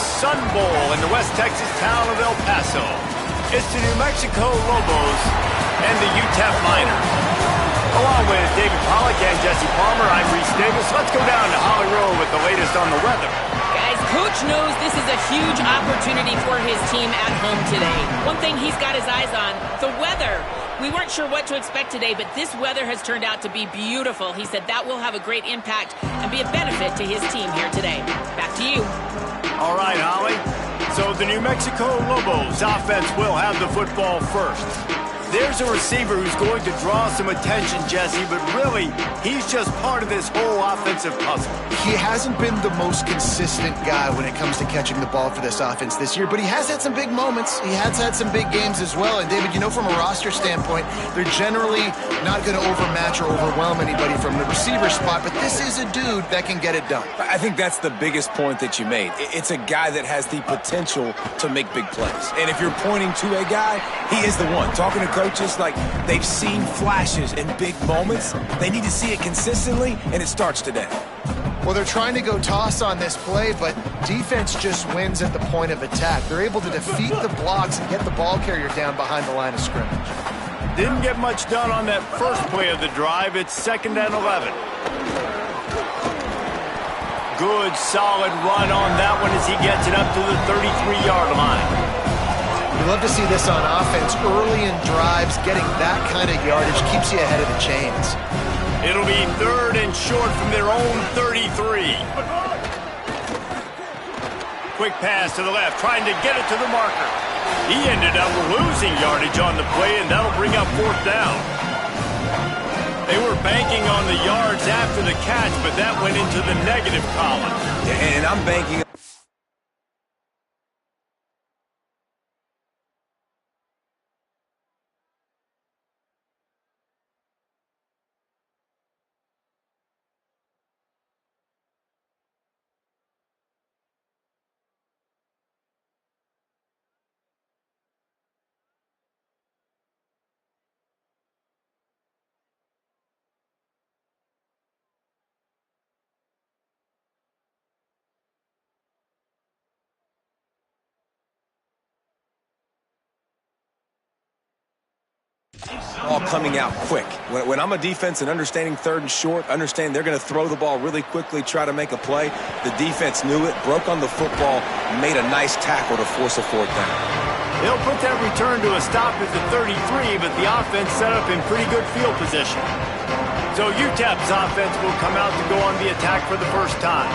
Sun Bowl in the West Texas town of El Paso. It's the New Mexico Lobos and the UTEP Miners. Along with David Pollack and Jesse Palmer, I'm Reese Davis. Let's go down to Holly Road with the latest on the weather. Guys, Coach knows this is a huge opportunity for his team at home today. One thing he's got his eyes on, the weather. We weren't sure what to expect today, but this weather has turned out to be beautiful. He said that will have a great impact and be a benefit to his team here today. Back to you. All right, Holly. So the New Mexico Lobos offense will have the football first. There's a receiver who's going to draw some attention, Jesse, but really, he's just part of this whole offensive puzzle. He hasn't been the most consistent guy when it comes to catching the ball for this offense this year, but he has had some big moments. He has had some big games as well. And, David, you know, from a roster standpoint, they're generally not going to overmatch or overwhelm anybody from the receiver spot, but this is a dude that can get it done. I think that's the biggest point that you made. It's a guy that has the potential to make big plays. And if you're pointing to a guy, he is the one. Talking to coaches, like, they've seen flashes in big moments. They need to see it consistently, and it starts today. Well, they're trying to go toss on this play, but defense just wins at the point of attack. They're able to defeat the blocks and get the ball carrier down behind the line of scrimmage. Didn't get much done on that first play of the drive. It's 2nd and 11. Good, solid run on that one as he gets it up to the 33-yard line. We love to see this on offense. Early in drives, getting that kind of yardage keeps you ahead of the chains. It'll be 3rd and short from their own 33. Quick pass to the left, trying to get it to the marker. He ended up losing yardage on the play, and that'll bring up 4th down. They were banking on the yards after the catch, but that went into the negative column. And I'm banking. All coming out quick. When I'm a defense and understanding 3rd and short, understand they're going to throw the ball really quickly, try to make a play. The defense knew it, broke on the football, made a nice tackle to force a 4th down. They'll put that return to a stop at the 33, but the offense set up in pretty good field position. So UTEP's offense will come out to go on the attack for the first time.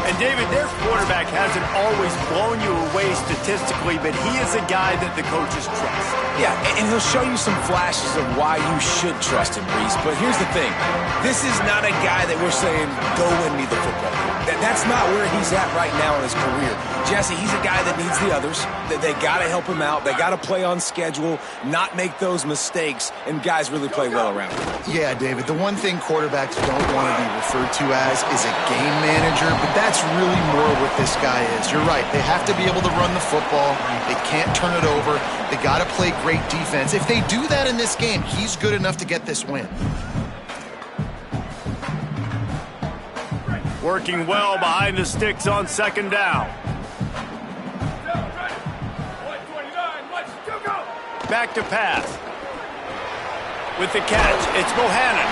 And, David, their quarterback hasn't always blown you away statistically, but he is a guy that the coaches trust. Yeah, and he'll show you some flashes of why you should trust him, Reese. But here's the thing. This is not a guy that we're saying, go win me the football. That's not where he's at right now in his career. Jesse, he's a guy that needs the others. They got to help him out. They got to play on schedule, not make those mistakes, and guys really play well around him. Yeah, David, the one thing quarterbacks don't want to be referred to as is a game manager, but that's really more what this guy is. You're right. They have to be able to run the football. They can't turn it over. They got to play great defense. If they do that in this game, he's good enough to get this win. Working well behind the sticks on 2nd down. Back to pass. With the catch, it's Bohannon.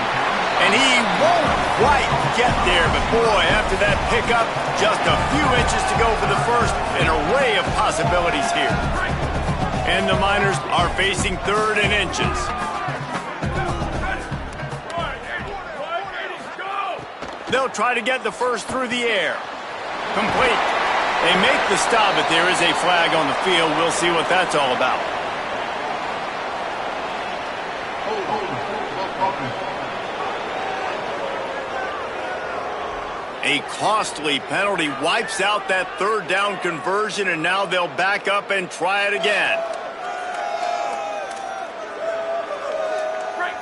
And he won't quite get there, but boy, after that pickup, just a few inches to go for the first. An array of possibilities here. And the Miners are facing 3rd and inches. They'll try to get the first through the air. Complete. They make the stop, but there is a flag on the field. We'll see what that's all about. A costly penalty wipes out that 3rd down conversion, and now they'll back up and try it again.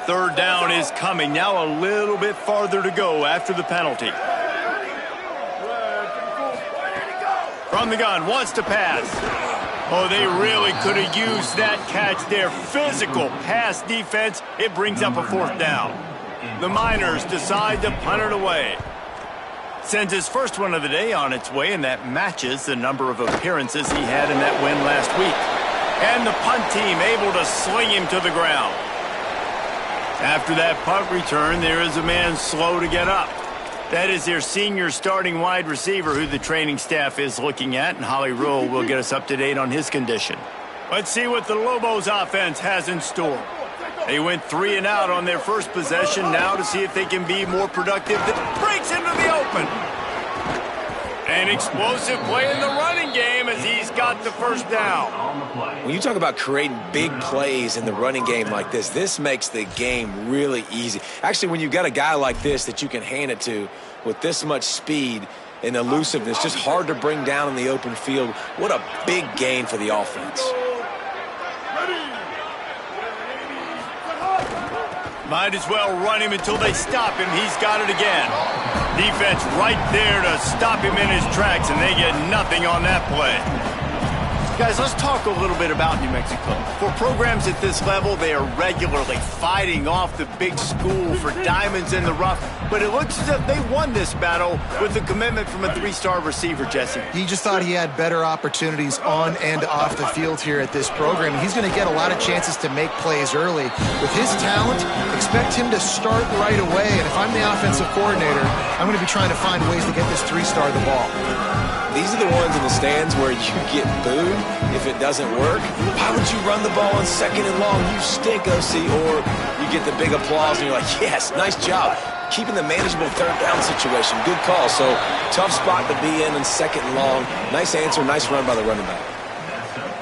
3rd down is coming. Now a little bit farther to go after the penalty. From the gun, wants to pass. Oh, they really could have used that catch there. Physical pass defense. It brings up a 4th down. The Miners decide to punt it away. Sends his first one of the day on its way, and that matches the number of appearances he had in that win last week. And the punt team able to sling him to the ground. After that punt return, there is a man slow to get up. That is their senior starting wide receiver who the training staff is looking at, and Holly Rule will get us up to date on his condition. Let's see what the Lobos offense has in store. They went 3 and out on their first possession. Now to see if they can be more productive. That breaks into the open. An explosive play in the running game as he's got the first down. When you talk about creating big plays in the running game like this makes the game really easy. Actually, when you've got a guy like this that you can hand it to with this much speed and elusiveness, just hard to bring down in the open field, what a big gain for the offense. Might as well run him until they stop him. He's got it again. Defense right there to stop him in his tracks, and they get nothing on that play. Guys, let's talk a little bit about New Mexico. For programs at this level, they are regularly fighting off the big school for diamonds in the rough, but it looks as if they won this battle with the commitment from a 3-star receiver, Jesse. He just thought he had better opportunities on and off the field here at this program. He's going to get a lot of chances to make plays early. With his talent, expect him to start right away, and if I'm the offensive coordinator, I'm going to be trying to find ways to get this 3-star the ball. These are the ones in the stands where you get booed if it doesn't work. Why would you run the ball on 2nd and long? You stink, OC. Or you get the big applause and you're like, yes, nice job. Keeping the manageable 3rd down situation. Good call. So tough spot to be in 2nd and long. Nice answer, nice run by the running back.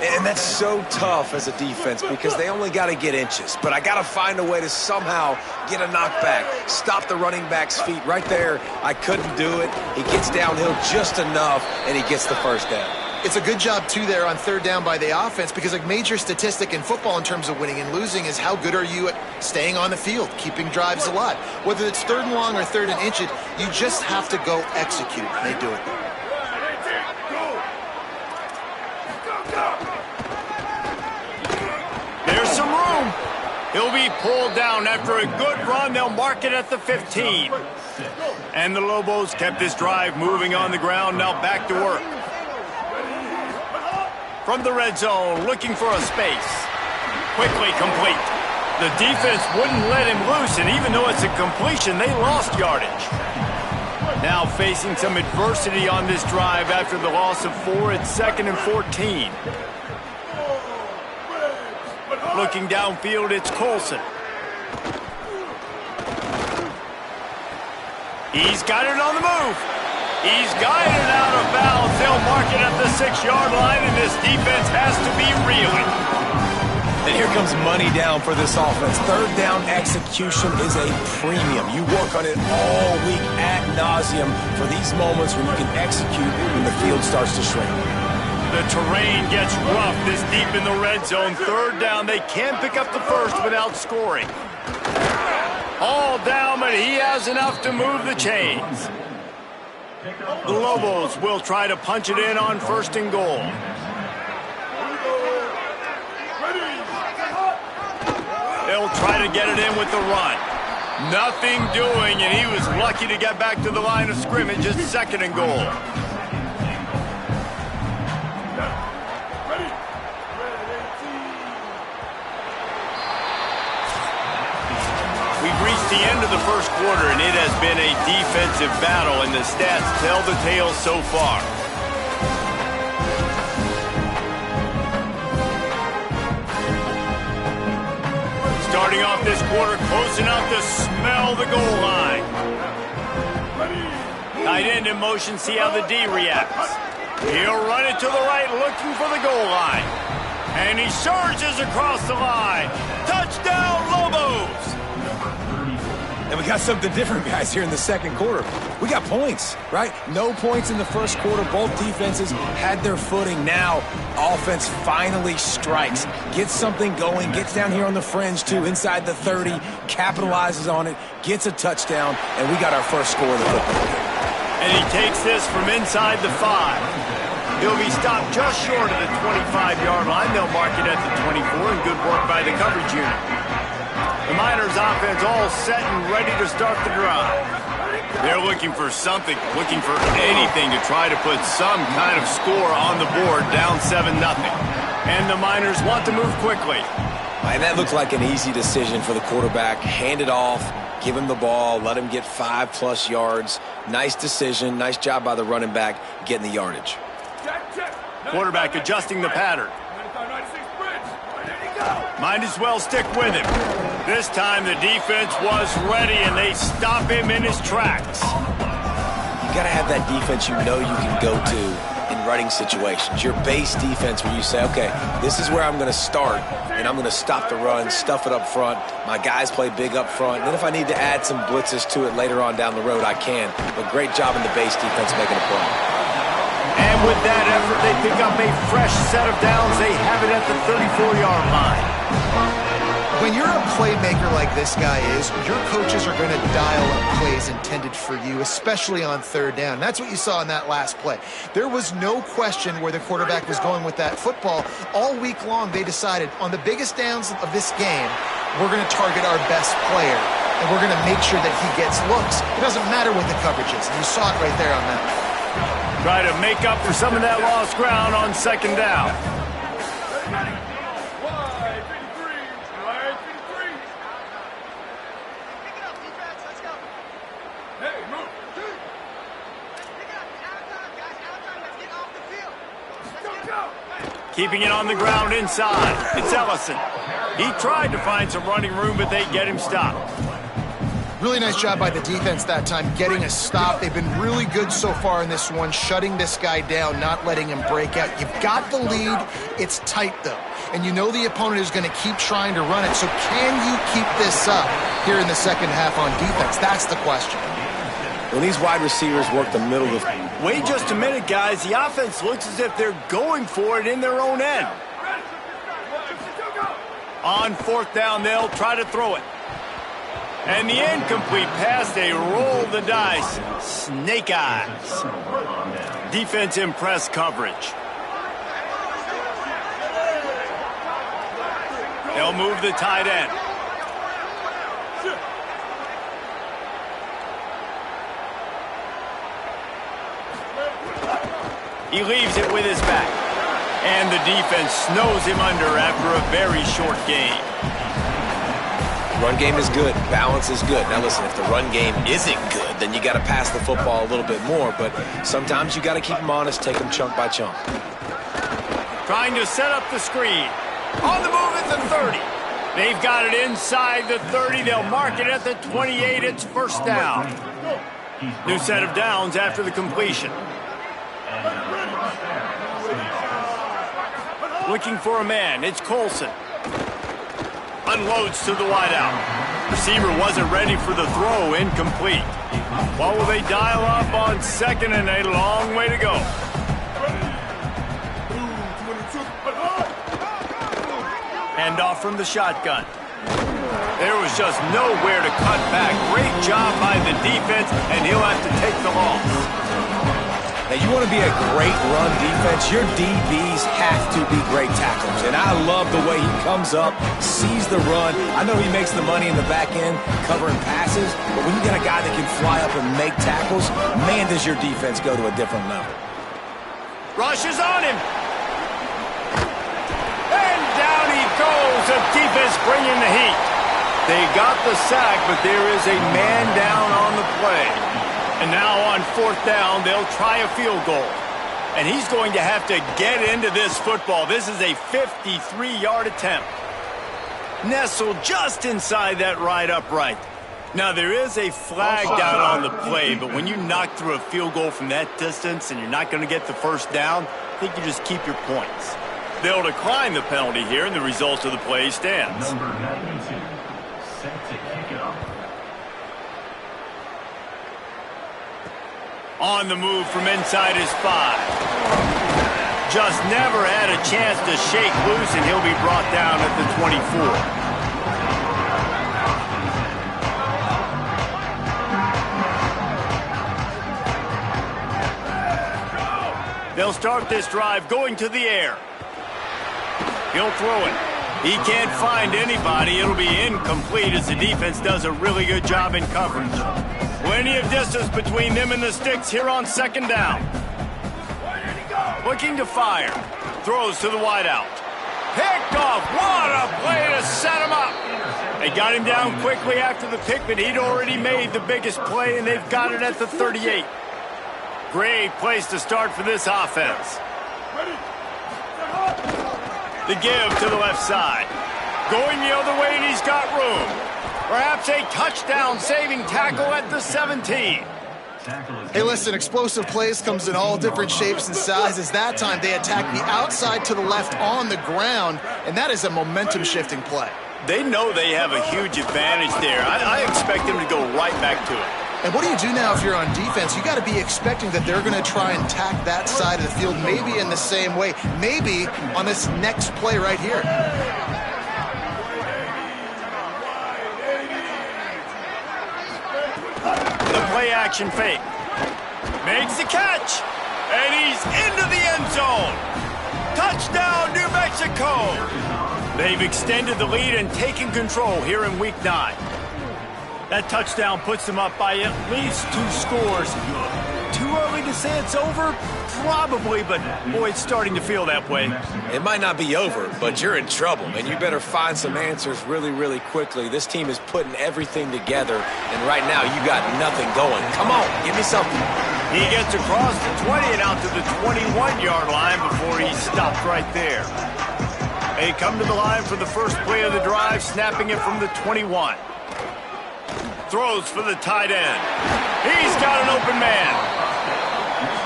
And that's so tough as a defense because they only got to get inches. But I got to find a way to somehow get a knockback, stop the running back's feet. Right there, I couldn't do it. He gets downhill just enough, and he gets the first down. It's a good job, too, there on 3rd down by the offense because a major statistic in football in terms of winning and losing is how good are you at staying on the field, keeping drives alive. Whether it's 3rd and long or 3rd and inches, you just have to go execute, and they do it. There's some room. He'll be pulled down after a good run. They'll mark it at the 15. And the Lobos kept this drive moving on the ground. Now back to work. From the red zone, looking for a space. Quickly complete. The defense wouldn't let him loose, and even though it's a completion, they lost yardage. Now facing some adversity on this drive after the loss of 4 at 2nd and 14. Looking downfield, it's Colson. He's got it on the move. He's guided out of bounds. They'll mark it at the 6-yard line, and this defense has to be reeling. And here comes money down for this offense. 3rd down execution is a premium. You work on it all week ad nauseum for these moments when you can execute when the field starts to shrink. The terrain gets rough this deep in the red zone. 3rd down, they can't pick up the first without scoring. All down, but he has enough to move the chains. The Lobos will try to punch it in on 1st and goal. They'll try to get it in with the run. Nothing doing, and he was lucky to get back to the line of scrimmage at 2nd and goal. We've reached the end of the first quarter, and it has been a defensive battle, and the stats tell the tale so far. Starting off this quarter, close enough to smell the goal line. Tight end in motion, see how the D reacts. He'll run it to the right, looking for the goal line. And he surges across the line. Touchdown, Lobos! And we got something different, guys, here in the 2nd quarter. We got points, right? No points in the 1st quarter. Both defenses had their footing. Now, offense finally strikes. Gets something going. Gets down here on the fringe, too, inside the 30. Capitalizes on it. Gets a touchdown. And we got our first score of the football game. And he takes this from inside the 5. He'll be stopped just short of the 25-yard line. They'll mark it at the 24, and good work by the coverage unit. The Miners offense all set and ready to start the drive. They're looking for something, looking for anything to try to put some kind of score on the board, down 7-0. And the Miners want to move quickly. And that looked like an easy decision for the quarterback. Hand it off, give him the ball, let him get 5+ yards. Nice decision, nice job by the running back getting the yardage. Quarterback adjusting the pattern. Might as well stick with him. This time the defense was ready, and they stop him in his tracks. You got to have that defense you know you can go to in running situations. Your base defense where you say, okay, this is where I'm going to start, and I'm going to stop the run, stuff it up front. My guys play big up front. And then if I need to add some blitzes to it later on down the road, I can. But great job in the base defense making a play. And with that effort, they pick up a fresh set of downs. They have it at the 34-yard line. When you're a playmaker like this guy is, your coaches are going to dial up plays intended for you, especially on third down. That's what you saw in that last play. There was no question where the quarterback was going with that football. All week long, they decided on the biggest downs of this game, we're going to target our best player, and we're going to make sure that he gets looks. It doesn't matter what the coverage is. And you saw it right there on that. Try to make up for some of that lost ground on second down. Keeping it on the ground inside. It's Ellison. He tried to find some running room, but they get him stopped. Really nice job by the defense that time, getting a stop. They've been really good so far in this one, shutting this guy down, not letting him break out. You've got the lead. It's tight, though. And you know the opponent is going to keep trying to run it. So can you keep this up here in the second half on defense? That's the question. When these wide receivers work the middle of the... Wait just a minute, guys. The offense looks as if they're going for it in their own end. On fourth down, they'll try to throw it. And the incomplete pass, they roll the dice. Snake eyes. Defense in press coverage. They'll move the tight end. He leaves it with his back. And the defense snows him under after a very short game. Run game is good. Balance is good. Now listen, if the run game isn't good, then you got to pass the football a little bit more. But sometimes you got to keep them honest, take them chunk by chunk. Trying to set up the screen. On the move at the 30. They've got it inside the 30. They'll mark it at the 28. It's first down. New set of downs after the completion. Looking for a man. It's Colson. Unloads to the wideout. Receiver wasn't ready for the throw. Incomplete. What will they dial up on second and a long way to go? Hand off from the shotgun. There was just nowhere to cut back. Great job by the defense, and he'll have to take the loss. Now, you want to be a great run defense, your DBs have to be great tacklers. And I love the way he comes up, sees the run. I know he makes the money in the back end covering passes, but when you got a guy that can fly up and make tackles, man, does your defense go to a different level. Rush is on him. And down he goes. The defense bringing the heat. They got the sack, but there is a man down on the play. And now on fourth down, they'll try a field goal. And he's going to have to get into this football. This is a 53-yard attempt. Nestled just inside that right upright. Now, there is a flag down on the play, but when you knock through a field goal from that distance and you're not going to get the first down, I think you just keep your points. They'll decline the penalty here, and the result of the play stands. Number 92, set to kick it off. On the move from inside his 5. Just never had a chance to shake loose, and he'll be brought down at the 24. They'll start this drive going to the air. He'll throw it. He can't find anybody. It'll be incomplete as the defense does a really good job in coverage. Plenty of distance between them and the sticks here on second down. Looking to fire. Throws to the wideout. Picked off. What a play to set him up. They got him down quickly after the pick, but he'd already made the biggest play, and they've got it at the 38. Great place to start for this offense. The give to the left side. Going the other way, and he's got room. Perhaps a touchdown-saving tackle at the 17. Hey, listen, explosive plays comes in all different shapes and sizes. That time, they attacked the outside to the left on the ground, and that is a momentum-shifting play. They know they have a huge advantage there. I expect them to go right back to it. And what do you do now if you're on defense? You got to be expecting that they're going to try and attack that side of the field, maybe in the same way, maybe on this next play right here. The play action fake. Makes the catch. And he's into the end zone. Touchdown, New Mexico. They've extended the lead and taken control here in Week 9. That touchdown puts them up by at least 2 scores. Too early to say it's over? Probably, but boy, it's starting to feel that way. It might not be over, but you're in trouble, and you better find some answers really, really quickly. This team is putting everything together, and right now you got nothing going. Come on, give me something. He gets across the 20 and out to the 21-yard line before he's stopped right there. They come to the line for the first play of the drive, snapping it from the 21. Throws for the tight end. He's got an open man.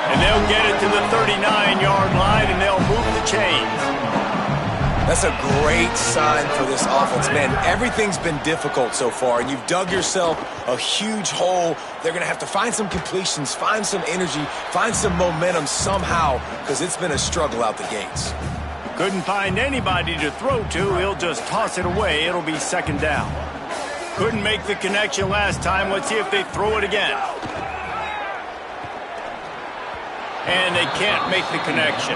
And they'll get it to the 39-yard line, and they'll move the chains. That's a great sign for this offense, man. Everything's been difficult so far, and you've dug yourself a huge hole. They're going to have to find some completions, find some energy, find some momentum somehow, because it's been a struggle out the gates. Couldn't find anybody to throw to. He'll just toss it away. It'll be second down. Couldn't make the connection last time. Let's see if they throw it again. And they can't make the connection.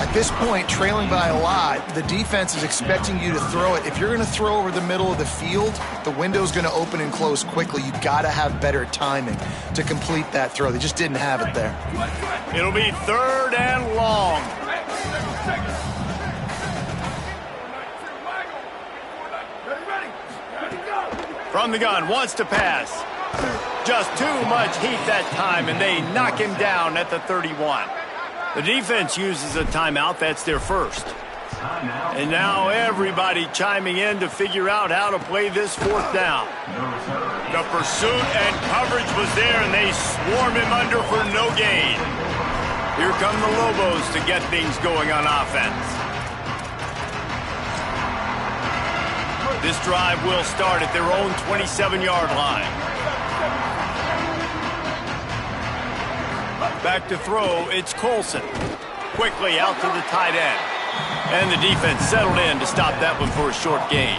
At this point, trailing by a lot, the defense is expecting you to throw it. If you're going to throw over the middle of the field, the window's going to open and close quickly. You've got to have better timing to complete that throw. They just didn't have it there. It'll be third and long. From the gun, wants to pass. Just too much heat that time, and they knock him down at the 31. The defense uses a timeout. That's their first. And now everybody chiming in to figure out how to play this fourth down. The pursuit and coverage was there, and they swarm him under for no gain. Here come the Lobos to get things going on offense. This drive will start at their own 27-yard line. Back to throw, it's Colson. Quickly out to the tight end. And the defense settled in to stop that one for a short gain.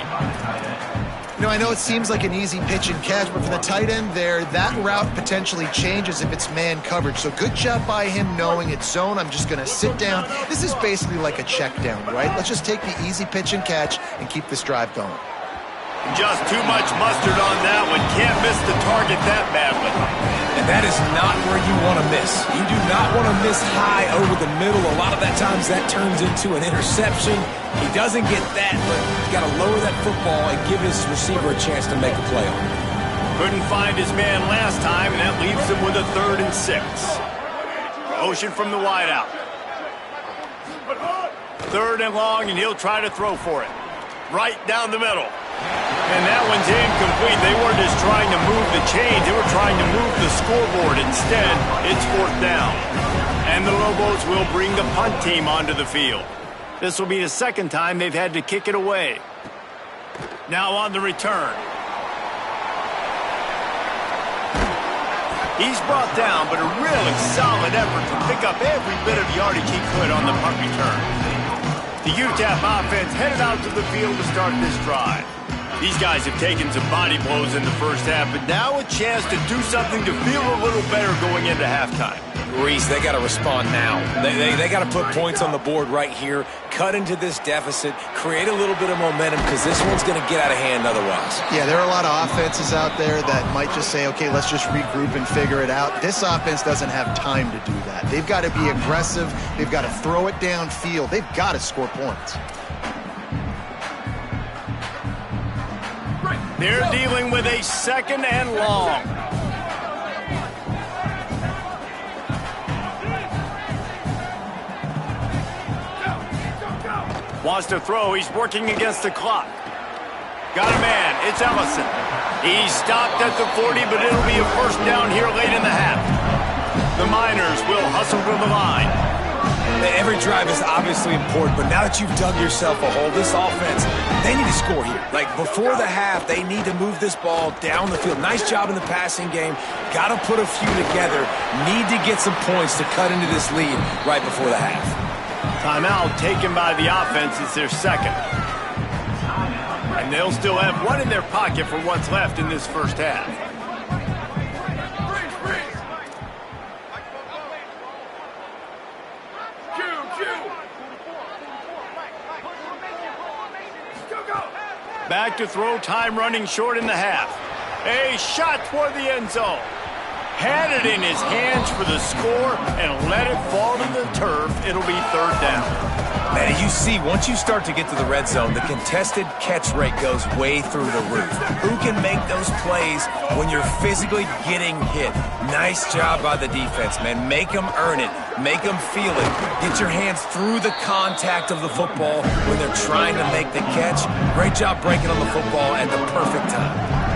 You know, I know it seems like an easy pitch and catch, but for the tight end there, that route potentially changes if it's man coverage. So good job by him knowing it's zone. I'm just going to sit down. This is basically like a check down, right? Let's just take the easy pitch and catch and keep this drive going. Just too much mustard on that one. Can't miss the target that badly. And that is not where you want to miss. You do not want to miss high over the middle. A lot of that times that turns into an interception. He doesn't get that, but he's got to lower that football and give his receiver a chance to make a play on it. Couldn't find his man last time, and that leaves him with a 3rd and 6. Motion from the wideout. 3rd and long, and he'll try to throw for it. Right down the middle. And that one's incomplete. They weren't just trying to move the chains. They were trying to move the scoreboard. Instead, it's 4th down. And the Lobos will bring the punt team onto the field. This will be the second time they've had to kick it away. Now on the return. He's brought down, but a really solid effort to pick up every bit of yardage he could on the punt return. The UTEP offense headed out to the field to start this drive. These guys have taken some body blows in the first half, but now a chance to do something to feel a little better going into halftime. Reese, they got to respond now. They got to put points on the board right here, cut into this deficit, create a little bit of momentum, because this one's going to get out of hand otherwise. Yeah, there are a lot of offenses out there that might just say, okay, let's just regroup and figure it out. This offense doesn't have time to do that. They've got to be aggressive. They've got to throw it downfield. They've got to score points. They're dealing with a 2nd and long. Wants to throw. He's working against the clock. Got a man. It's Ellison. He's stopped at the 40, but it'll be a first down here late in the half. The Miners will hustle to the line. Every drive is obviously important, but now that you've dug yourself a hole, this offense, they need to score here. Like, before the half, they need to move this ball down the field. Nice job in the passing game. Got to put a few together. Need to get some points to cut into this lead right before the half. Timeout taken by the offense. It's their 2nd. And they'll still have one in their pocket for what's left in this first half. Back to throw, time running short in the half. A shot toward the end zone. Had it in his hands for the score and let it fall to the turf. It'll be 3rd down. Man, you see, once you start to get to the red zone, the contested catch rate goes way through the roof. Who can make those plays when you're physically getting hit? Nice job by the defense, man. Make them earn it. Make them feel it. Get your hands through the contact of the football when they're trying to make the catch. Great job breaking on the football at the perfect time.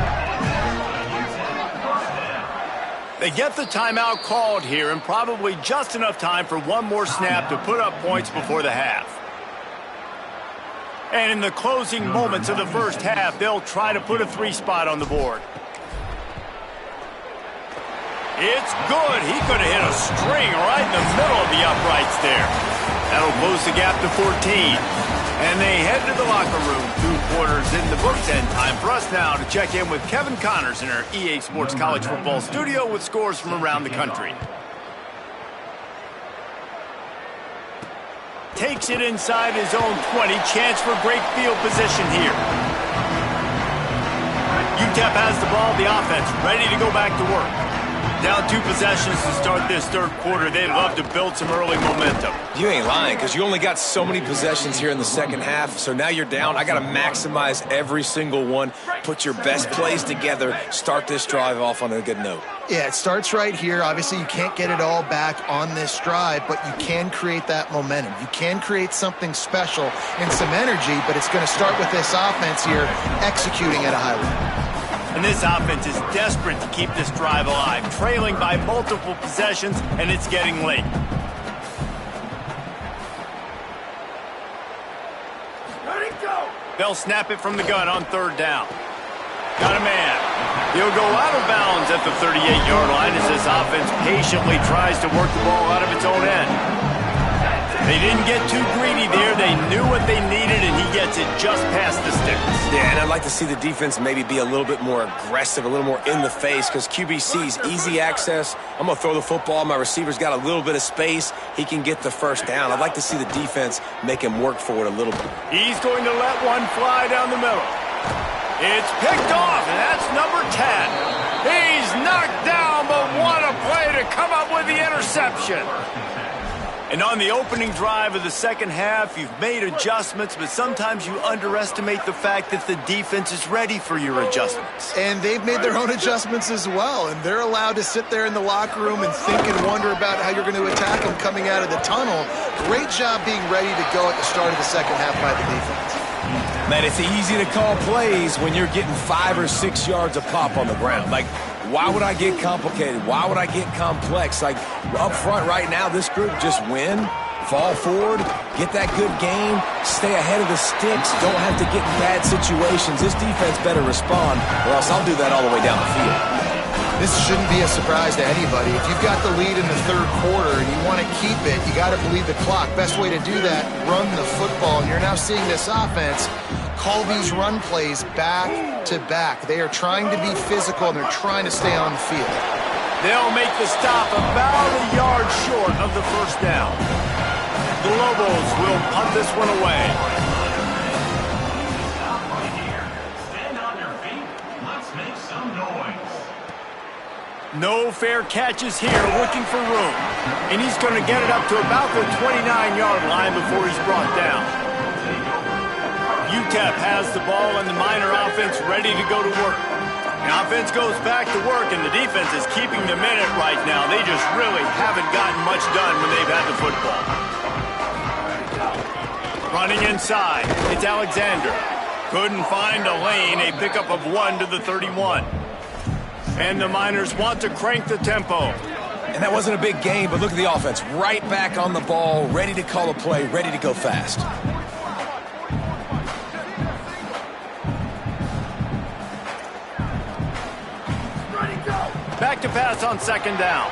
They get the timeout called here, and probably just enough time for one more snap to put up points before the half. And in the closing moments of the first half, they'll try to put a 3 spot on the board. It's good. He could have hit a string right in the middle of the uprights there. That'll close the gap to 14. And they head to the locker room. 2 quarters in the books, and time for us now to check in with Kevin Connors in our EA Sports College Football studio with scores from around the country. Takes it inside his own 20. Chance for great field position here. UTEP has the ball, the offense ready to go back to work. Down 2 possessions to start this 3rd quarter. They'd love to build some early momentum. You ain't lying, because you only got so many possessions here in the 2nd half, so now you're down. I got to maximize every single one, put your best plays together, start this drive off on a good note. Yeah, it starts right here. Obviously, you can't get it all back on this drive, but you can create that momentum. You can create something special and some energy, but it's going to start with this offense here executing at a high level. And this offense is desperate to keep this drive alive, trailing by multiple possessions, and it's getting late. Ready, go! They'll snap it from the gun on 3rd down. Got a man. He'll go out of bounds at the 38-yard line as this offense patiently tries to work the ball out of its own end. They didn't get too greedy there. They knew what they needed, and he gets it just past the sticks. Yeah, and I'd like to see the defense maybe be a little bit more aggressive, a little more in the face, because QBC's easy access. I'm going to throw the football. My receiver's got a little bit of space. He can get the first down. I'd like to see the defense make him work for it a little bit. He's going to let one fly down the middle. It's picked off, and that's number 10. He's knocked down, but what a play to come up with the interception. And on the opening drive of the 2nd half, you've made adjustments, but sometimes you underestimate the fact that the defense is ready for your adjustments. And they've made their own adjustments as well, and they're allowed to sit there in the locker room and think and wonder about how you're going to attack them coming out of the tunnel. Great job being ready to go at the start of the 2nd half by the defense. Man, it's easy to call plays when you're getting 5 or 6 yards a pop on the ground. Like, why would I get complicated? Why would I get complex? Like, up front right now, this group just win, fall forward, get that good game, stay ahead of the sticks, don't have to get in bad situations. This defense better respond, or else I'll do that all the way down the field. This shouldn't be a surprise to anybody. If you've got the lead in the third quarter and you want to keep it, you got to bleed the clock. Best way to do that, run the football. And you're now seeing this offense call these run plays back to back. They are trying to be physical, and they're trying to stay on the field. They'll make the stop about a yard short of the first down. The Lobos will punt this one away. Stand on your feet. Let's make some noise. No fair catches here, looking for room. And he's going to get it up to about the 29-yard line before he's brought down. UTEP has the ball and the Miner offense ready to go to work. The offense goes back to work, and the defense is keeping them in it right now. They just really haven't gotten much done when they've had the football. Running inside, it's Alexander. Couldn't find a lane, a pickup of 1 to the 31. And the Miners want to crank the tempo. And that wasn't a big game, but look at the offense. Right back on the ball, ready to call a play, ready to go fast. Back to pass on second down.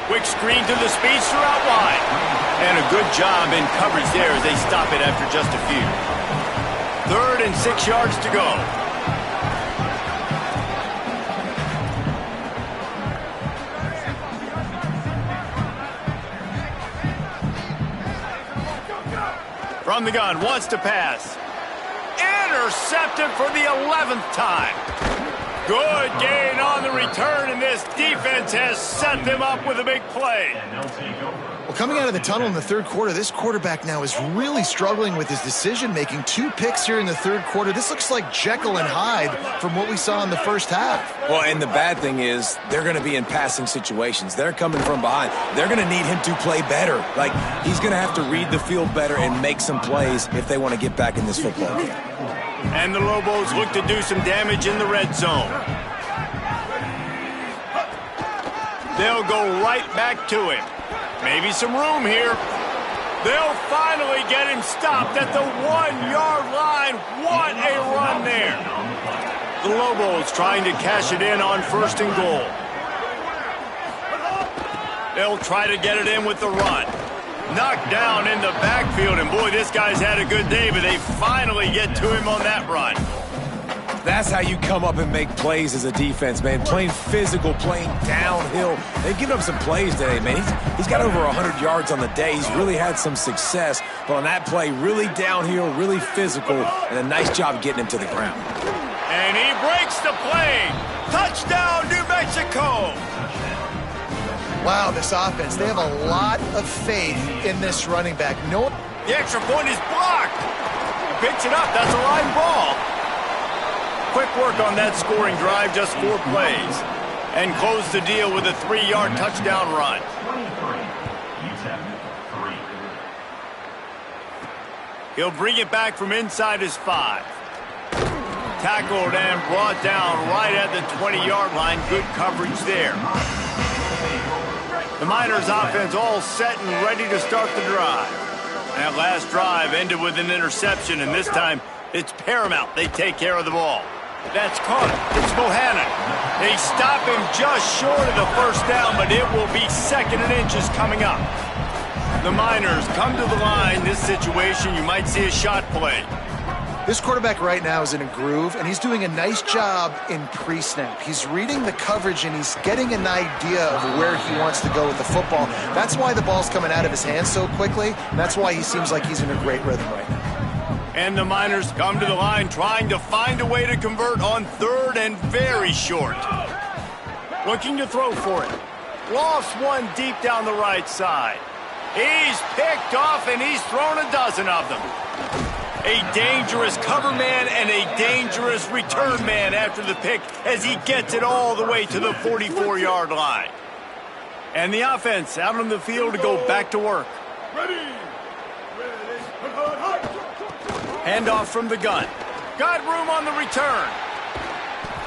Quick screen to the speedster out wide. And a good job in coverage there as they stop it after just a few. 3rd and 6 yards to go. From the gun, wants to pass. Intercepted for the 11th time. Good gain on the return, and this defense has set them up with a big play. And they'll take over. Well, coming out of the tunnel in the third quarter, this quarterback now is really struggling with his decision-making. 2 picks here in the third quarter. This looks like Jekyll and Hyde from what we saw in the first half. Well, and the bad thing is they're going to be in passing situations. They're coming from behind. They're going to need him to play better. Like, he's going to have to read the field better and make some plays if they want to get back in this football game. And the Lobos look to do some damage in the red zone. They'll go right back to him. Maybe some room here. They'll finally get him stopped at the 1-yard line. What a run there. The Lobos trying to cash it in on 1st and goal. They'll try to get it in with the run. Knocked down in the backfield, and boy, this guy's had a good day, but they finally get to him on that run. That's how you come up and make plays as a defense, man. Playing physical, playing downhill. They've given up some plays today, man. He's got over 100 yards on the day. He's really had some success, but on that play, really downhill, really physical, and a nice job getting him to the ground. And he breaks the play. Touchdown, New Mexico. Wow, this offense, they have a lot of faith in this running back. No, The extra point is blocked. He picks it up. That's a line ball. Quick work on that scoring drive, just 4 plays. And close the deal with a 3-yard touchdown run. 23. UTEP 3. He'll bring it back from inside his 5. Tackled and brought down right at the 20-yard line. Good coverage there. The Miners offense all set and ready to start the drive. That last drive ended with an interception, and this time it's paramount they take care of the ball. That's caught. It's Bohannon. They stop him just short of the first down, but it will be 2nd and inches coming up. The Miners come to the line. This situation, you might see a shot play. this quarterback right now is in a groove, and he's doing a nice job in pre-snap. He's reading the coverage, and he's getting an idea of where he wants to go with the football. That's why the ball's coming out of his hands so quickly, and that's why he seems like he's in a great rhythm right now. And the Miners come to the line trying to find a way to convert on 3rd and very short. Looking to throw for it. Lofts one deep down the right side. He's picked off, and he's thrown a dozen of them. A dangerous cover man and a dangerous return man after the pick as he gets it all the way to the 44-yard line. And the offense out on the field to go back to work. Handoff from the gun. Got room on the return.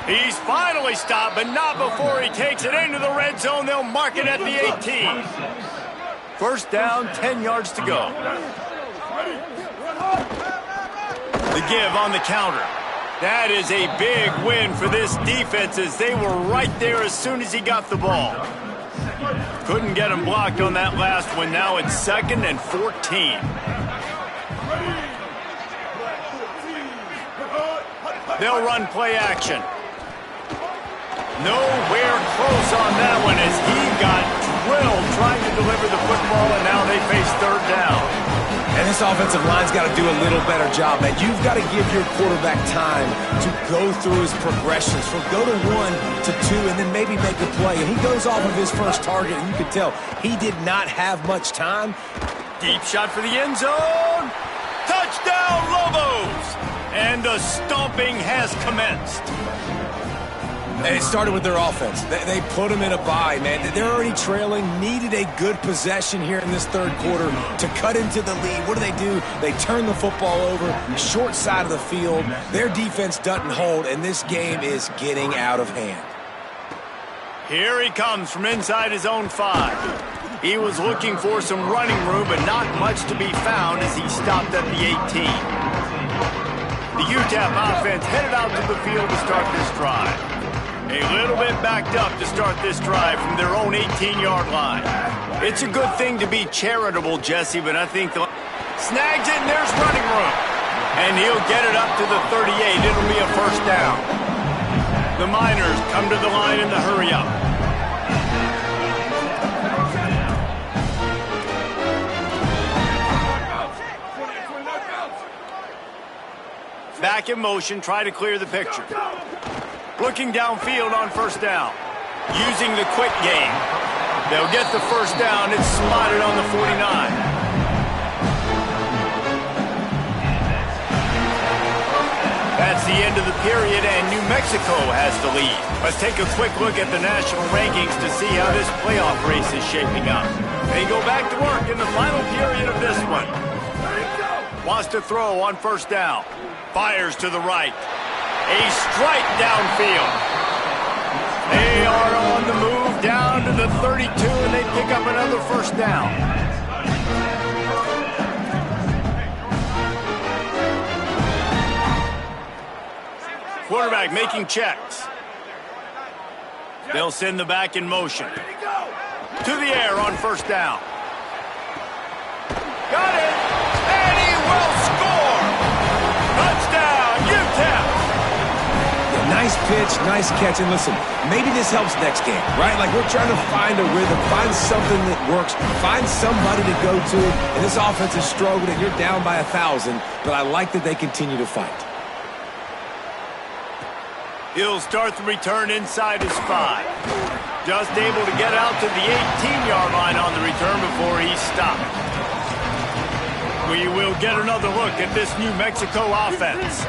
He's finally stopped, but not before he takes it into the red zone. They'll mark it at the 18. First down, 10 yards to go. The give on the counter. That is a big win for this defense as they were right there as soon as he got the ball. Couldn't get him blocked on that last one. Now it's 2nd and 14. They'll run play action. Nowhere close on that one as he got drilled trying to deliver the football, and now they face 3rd down. And this offensive line's got to do a little better job, man. You've got to give your quarterback time to go through his progressions from go to 1 to 2 and then maybe make a play. And he goes off of his first target, and you can tell he did not have much time. Deep shot for the end zone. Touchdown, Lobos! And the stomping has commenced. And it started with their offense. They put them in a bye, man. They're already trailing, needed a good possession here in this 3rd quarter to cut into the lead. What do? They turn the football over, short side of the field. Their defense doesn't hold, and this game is getting out of hand. Here he comes from inside his own 5. He was looking for some running room, but not much to be found as he stopped at the 18. The UTEP offense headed out to the field to start this drive. A little bit backed up to start this drive from their own 18-yard line. It's a good thing to be charitable, Jesse, but I think the snags it, and there's running room. And he'll get it up to the 38. It'll be a 1st down. The Miners come to the line in the hurry-up. Back in motion, try to clear the picture. Looking downfield on 1st down. Using the quick game. They'll get the 1st down. It's spotted on the 49. That's the end of the period, and New Mexico has the lead. Let's take a quick look at the national rankings to see how this playoff race is shaping up. They go back to work in the final period of this one. Wants to throw on 1st down. Fires to the right. A strike downfield. They are on the move down to the 32, and they pick up another 1st down. Quarterback making checks. They'll send the back in motion. To the air on 1st down. Got it! And he will score! Touchdown, UTEP! Nice pitch, nice catch, and listen, maybe this helps next game, right? Like we're trying to find a rhythm, find something that works, find somebody to go to, and this offense is struggling, and you're down by 1,000, but I like that they continue to fight. He'll start the return inside his 5. Just able to get out to the 18-yard line on the return before he's stopped. We will get another look at this New Mexico offense.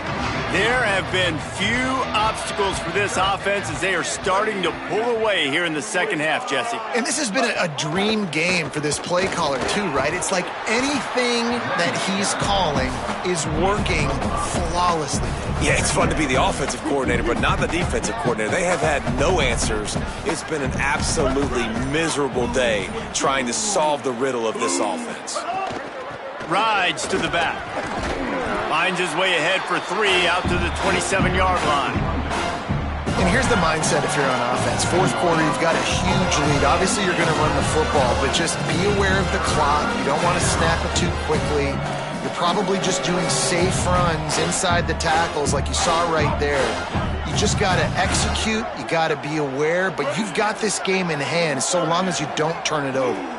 There have been few obstacles for this offense as they are starting to pull away here in the 2nd half, Jesse. And this has been a dream game for this play caller, too, right? It's like anything that he's calling is working flawlessly. Yeah, it's fun to be the offensive coordinator, but not the defensive coordinator. They have had no answers. It's been an absolutely miserable day trying to solve the riddle of this offense. Rides to the back. Finds his way ahead for 3 out to the 27-yard line. And here's the mindset if you're on offense. 4th quarter, you've got a huge lead. Obviously, you're going to run the football, but just be aware of the clock. You don't want to snap it too quickly. You're probably just doing safe runs inside the tackles like you saw right there. You just got to execute. You got to be aware, but you've got this game in hand so long as you don't turn it over.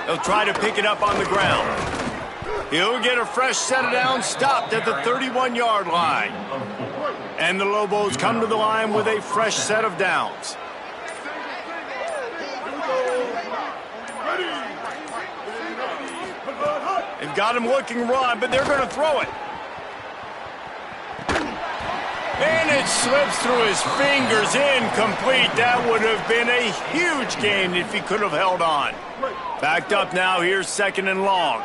He'll try to pick it up on the ground. He'll get a fresh set of downs, stopped at the 31-yard line. And the Lobos come to the line with a fresh set of downs. They've got him looking run, but they're going to throw it. And it slips through his fingers, incomplete. That would have been a huge gain if he could have held on. Backed up now, here's 2nd and long.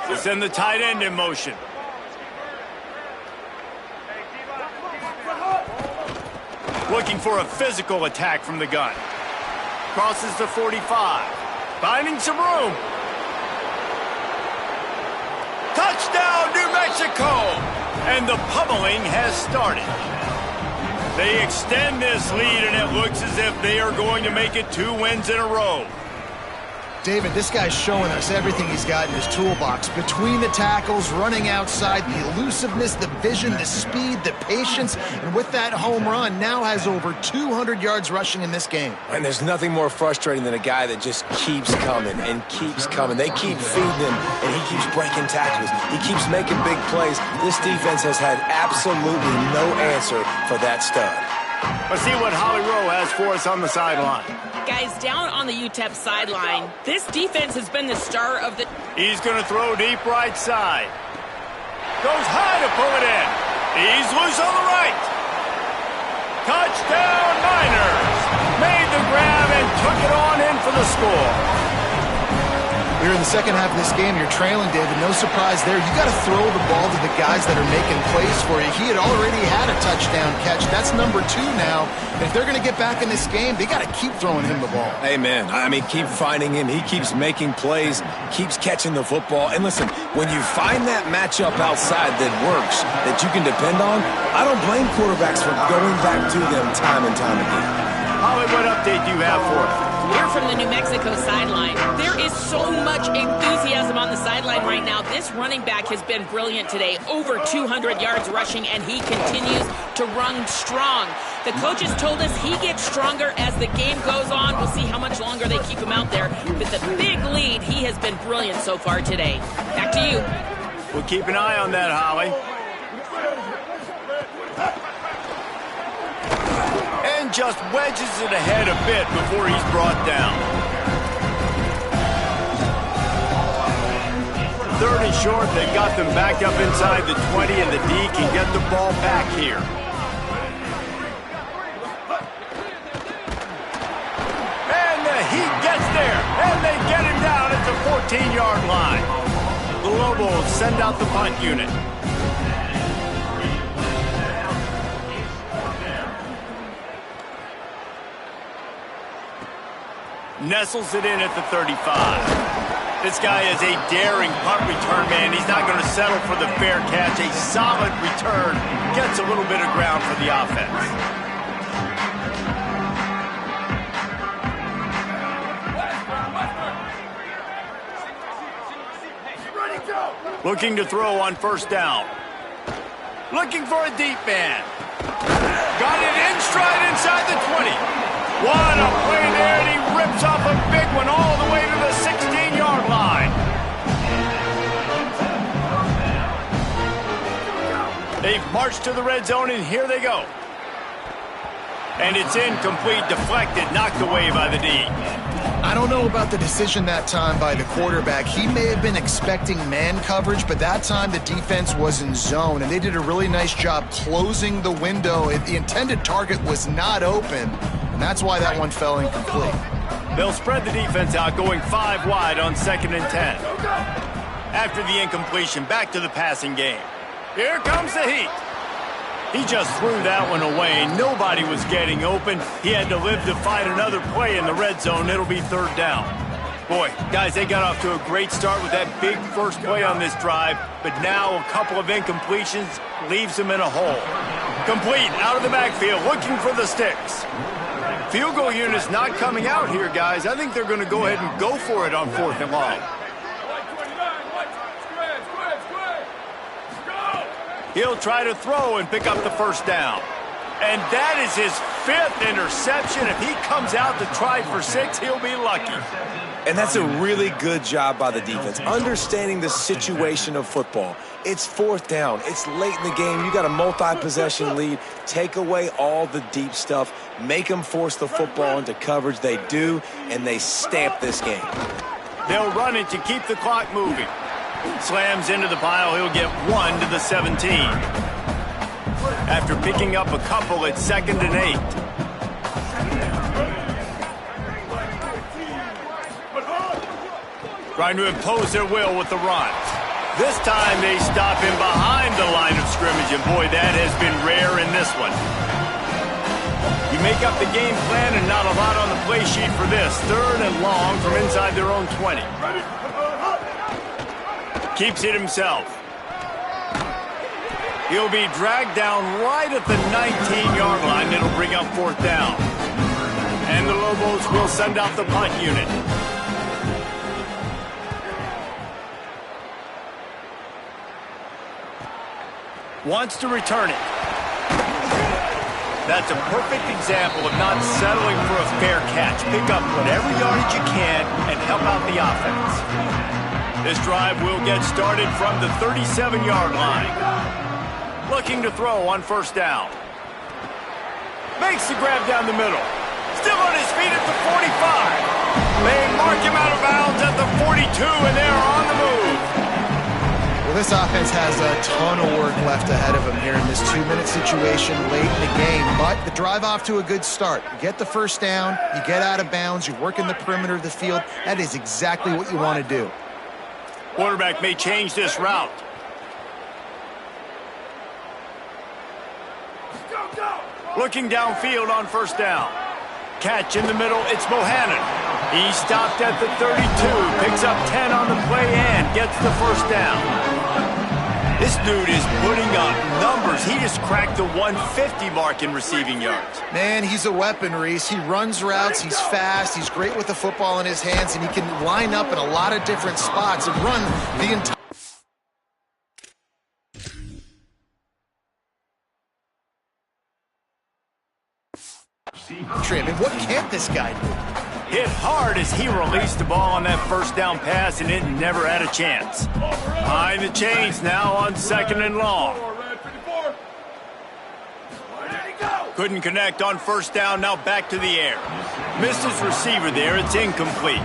To send the tight end in motion. Looking for a physical attack from the gun. Crosses the 45. Finding some room. Touchdown, New Mexico! And the pummeling has started. They extend this lead, and it looks as if they are going to make it 2 wins in a row. David, this guy's showing us everything he's got in his toolbox. Between the tackles, running outside, the elusiveness, the vision, the speed, the patience, and with that home run, now has over 200 yards rushing in this game. And there's nothing more frustrating than a guy that just keeps coming and keeps coming. They keep feeding him, and he keeps breaking tackles. He keeps making big plays. This defense has had absolutely no answer for that stud. Let's see what Holly Rowe has for us on the sideline. Guys, down on the UTEP sideline, this defense has been the star of the... He's going to throw deep right side. Goes high to pull it in. He's loose on the right. Touchdown, Niners. Made the grab and took it on in for the score. Here in the second half of this game, you're trailing, David. No surprise there. You got to throw the ball to the guys that are making plays for you. He had already had a touchdown catch. That's number 2 now. And if they're going to get back in this game, they got to keep throwing him the ball. Amen. I mean, keep finding him. He keeps making plays, keeps catching the football. And listen, when you find that matchup outside that works, that you can depend on, I don't blame quarterbacks for going back to them time and time again. Holly, what update do you have for us? Here from the New Mexico sideline, there is so much enthusiasm on the sideline right now. This running back has been brilliant today, over 200 yards rushing, and he continues to run strong. The coaches told us he gets stronger as the game goes on. We'll see how much longer they keep him out there. But the big lead, he has been brilliant so far today. Back to you. We'll keep an eye on that, Holly. And just wedges it ahead a bit before he's brought down. 3rd and short, they've got them back up inside the 20, and the D can get the ball back here. And he gets there, and they get him down at the 14-yard line. The Lobos send out the punt unit. Nestles it in at the 35. This guy is a daring punt return man. He's not going to settle for the fair catch. A solid return. Gets a little bit of ground for the offense. Looking to throw on 1st down. Looking for a deep man. Got it in stride inside the 20. What a play there, and he rips off a big one all the way to the 16-yard line. They've marched to the red zone, and here they go. And it's incomplete, deflected, knocked away by the D. I don't know about the decision that time by the quarterback. He may have been expecting man coverage, but that time the defense was in zone, and they did a really nice job closing the window. The intended target was not open, and that's why that one fell incomplete. They'll spread the defense out, going 5 wide on 2nd and 10. After the incompletion, back to the passing game. Here comes the heat. He just threw that one away. Nobody was getting open. He had to live to fight another play in the red zone. It'll be 3rd down. Boy, guys, they got off to a great start with that big first play on this drive, but now a couple of incompletions leaves them in a hole. Complete, out of the backfield, looking for the sticks. Field goal unit's not coming out here, guys. I think they're going to go ahead and go for it on 4th and long. He'll try to throw and pick up the 1st down. And that is his 5th interception. If he comes out to try for 6, he'll be lucky. And that's a really good job by the defense, understanding the situation of football. It's 4th down. It's late in the game. You got a multi-possession lead. Take away all the deep stuff. Make them force the football into coverage. They do, and they stamp this game. They'll run it to keep the clock moving. Slams into the pile. He'll get 1 to the 17. After picking up a couple at 2nd and 8. Trying to impose their will with the run. This time they stop him behind the line of scrimmage, and boy, that has been rare in this one. You You make up the game plan and not a lot on the play sheet for this. 3rd and long from inside their own 20. Keeps it himself. He'll be dragged down right at the 19-yard line. It'll bring up 4th down. And the Lobos will send out the punt unit. Wants to return it. That's a perfect example of not settling for a fair catch. Pick up whatever yardage you can and help out the offense. This drive will get started from the 37-yard line. Looking to throw on 1st down. Makes the grab down the middle. Still on his feet at the 45. They mark him out of bounds at the 42, and they're on the move. Well, this offense has a ton of work left ahead of them here in this 2-minute situation late in the game. But the drive off to a good start. You get the 1st down, you get out of bounds, you work in the perimeter of the field. That is exactly what you want to do. Quarterback may change this route. Looking downfield on 1st down. Catch in the middle, it's Bohannon. He stopped at the 32, picks up 10 on the play and gets the 1st down. This dude is putting up numbers. He just cracked the 150 mark in receiving yards. Man, he's a weapon, Reese. He runs routes, he's fast, he's great with the football in his hands, and he can line up in a lot of different spots and run the entire trip. And what can't this guy do? Hit hard as he released the ball on that 1st down pass, and it never had a chance. Behind the chains now on 2nd and long. Couldn't connect on 1st down, now back to the air. Missed his receiver there, it's incomplete.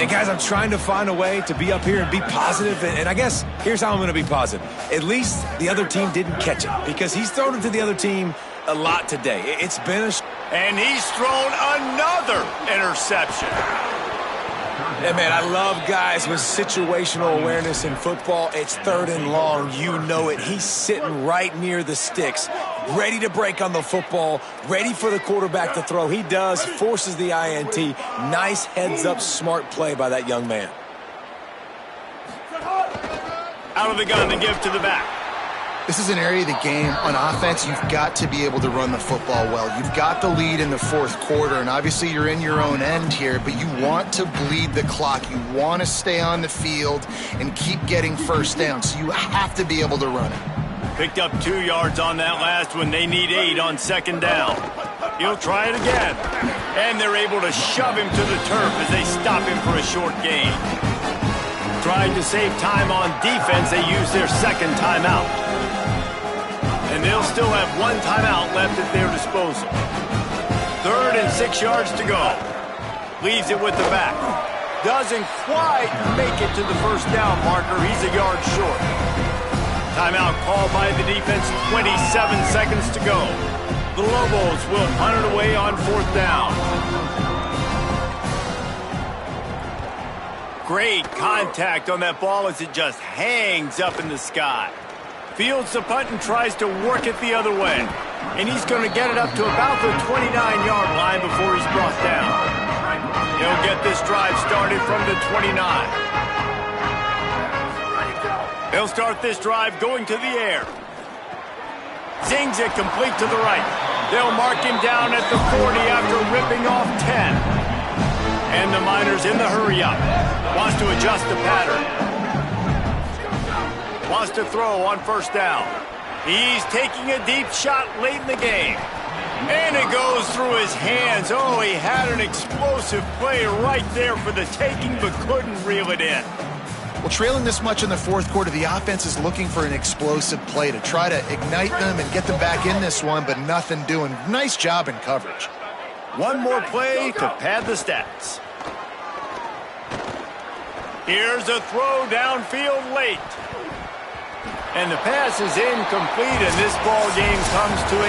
And guys, I'm trying to find a way to be up here and be positive, and I guess here's how I'm going to be positive. At least the other team didn't catch it, because he's thrown it to the other team a lot today. It's been a... And he's thrown another interception. Yeah, man, I love guys with situational awareness in football. It's 3rd and long. You know it. He's sitting right near the sticks, ready to break on the football, ready for the quarterback to throw. He does, forces the INT. Nice heads-up, smart play by that young man. Out of the gun to give to the back. This is an area of the game on offense you've got to be able to run the football well. You've got the lead in the 4th quarter, and obviously you're in your own end here, but you want to bleed the clock. You want to stay on the field and keep getting 1st down, so you have to be able to run it. Picked up 2 yards on that last one. They need 8 on 2nd down. He'll try it again. And they're able to shove him to the turf as they stop him for a short gain. Trying to save time on defense, they use their 2nd timeout. And they'll still have 1 timeout left at their disposal. 3rd and 6 yards to go. Leaves it with the back. Doesn't quite make it to the 1st down marker. He's a yard short. Timeout called by the defense, 27 seconds to go. The Lobos will punt it away on 4th down. Great contact on that ball as it just hangs up in the sky. Fields the punt and tries to work it the other way. And he's going to get it up to about the 29-yard line before he's brought down. He'll get this drive started from the 29. He'll start this drive going to the air. Zings it complete to the right. They'll mark him down at the 40 after ripping off 10. And the Miners in the hurry-up. Wants to adjust the pattern. Wants to throw on 1st down. He's taking a deep shot late in the game. And it goes through his hands. Oh, he had an explosive play right there for the taking, but couldn't reel it in. Well, trailing this much in the 4th quarter, the offense is looking for an explosive play to try to ignite them and get them back in this one, but nothing doing. Nice job in coverage. 1 more play to pad the stats. Here's a throw downfield late. And the pass is incomplete, and this ball game comes to a